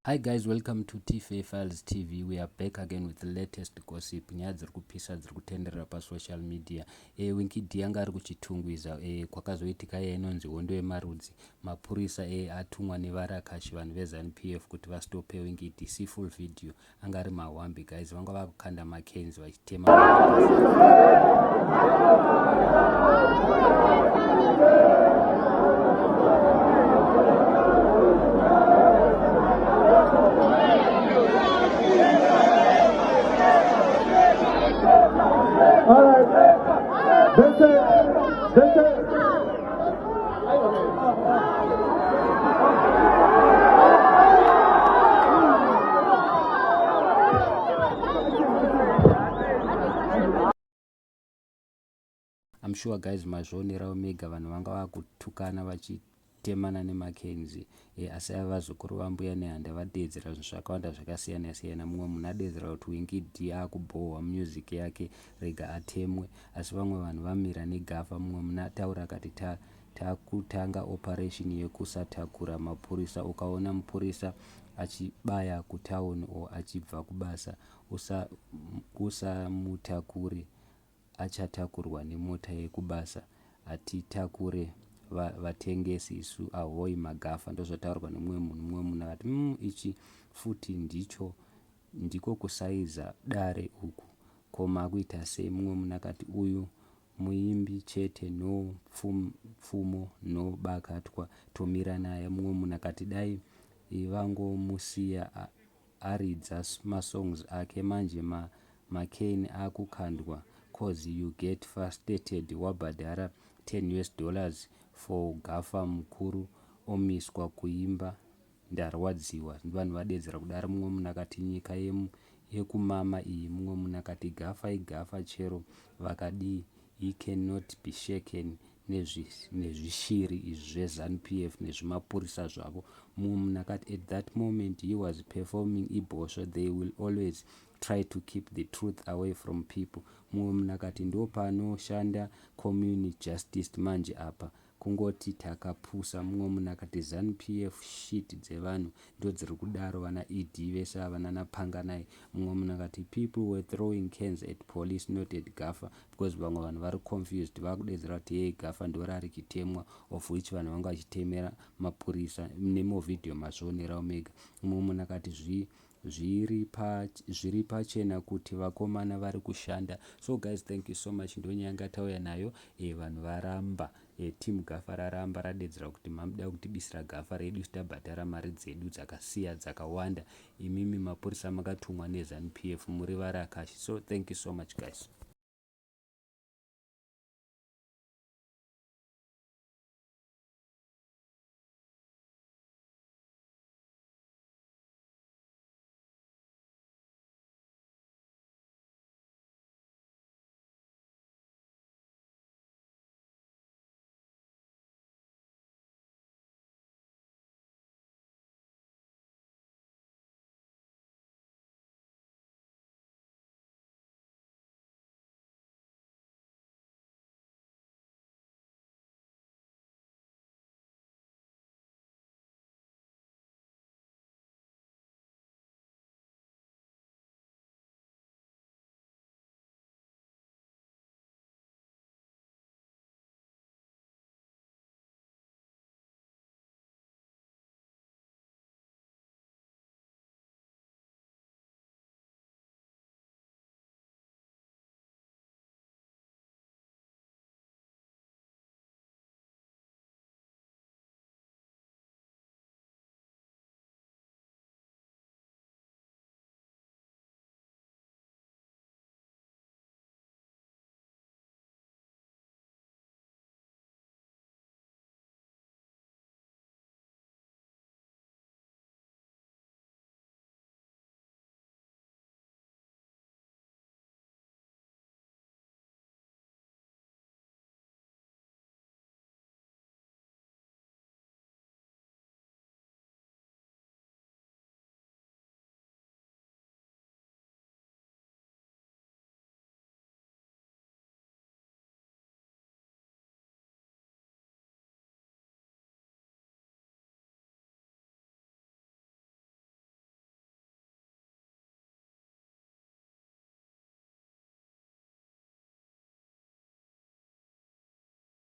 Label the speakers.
Speaker 1: Hi guys, welcome to TFA Files TV. We are back again with the latest gossip. Nyaya dziri kupisa dziri kutenderera pasocial media. Winky D anga ari kuchitungwiza kwakazoitika inonzi hondo yemarudzi. Mapurisa atumwa nevarakashi vanhu veZanupf kuti vastope Winky D. See full video. Anga ari mahwambi guys. Vanga vakukanda makenzi vachitema. I'm sure guys mazvionerawo mega vanhu vanga vakutukana vachitemana nemakenzi asi avazukuru vambuya nehanda vadedzera zvinhu zvakawanda zvakasiyana siyana. Mumwe munhu adedzera kuti Winky D akubohwa music yake rega atemwe, asi vamwe vanhu vamira negafa. Mumwe munhu ataura akati takutanga operation yekusatakura mapurisa. Ukaona mupurisa achibaya kutauni o achibva kubasa usamutakure, achatakurwa nemota yekubasa. Atitakure vatengesi isu ahoi magafa, ndozvataurwa nemumwe munhu. Mumwe munhu akati ichi futi ndiko kusaiza dare uku, koma kuita sei? Mumwe munhu akati uyu muimbi chete, no pfumo no bakatwa tomira naye. Mumwe munhu akati dai vangomusiya aridza masongs ake manje makeni akukandwa, cause you get frustrated. Wabhadhara $10 for gafa mukuru omiswa kuimba, ndarwadziwa. Vanhu vadedzera kudaro. Mumwe munhu akati nyika yekumama iyi. Mumwe munhu akati gafa igafa chero vakadii, he cannot be shaken nezvishiri izvi zveZanupf nezvimapurisa zvavo. Mumwe munhu akati at that moment he was performing ibhosvo, they will always try to keep the truth away from people. Mumwe munhu akati ndo panoshanda community justice manje apa kungoti takapusa. Mumwe munhu akati Zanupf shit dzevanhu ndo dziri kudaro, vana ED vese avana napanganai. Mumwe munhu akati people were throwing cans at police not at gafa, because vamwe vanhu vari confused, vakudedzera kuti hey gafa ndo rari kutemwa, of which vanhu vanga vachitemera mapurisa. Nemo video mazvionerawo mega. Mumwe munhu akati zviri pachena kuti vakomana vari kushanda. So guys, thank you so much. Ndonyanga tauya nayo. Vanhu varamba, team gafa raramba radedzera kuti mamuda kutibisira gafa redu tabhadhara mari dzedu dzakasiya dzakawanda. Imimi mapurisa makatumwa neZanupf muri varakashi. So thank you so much guys.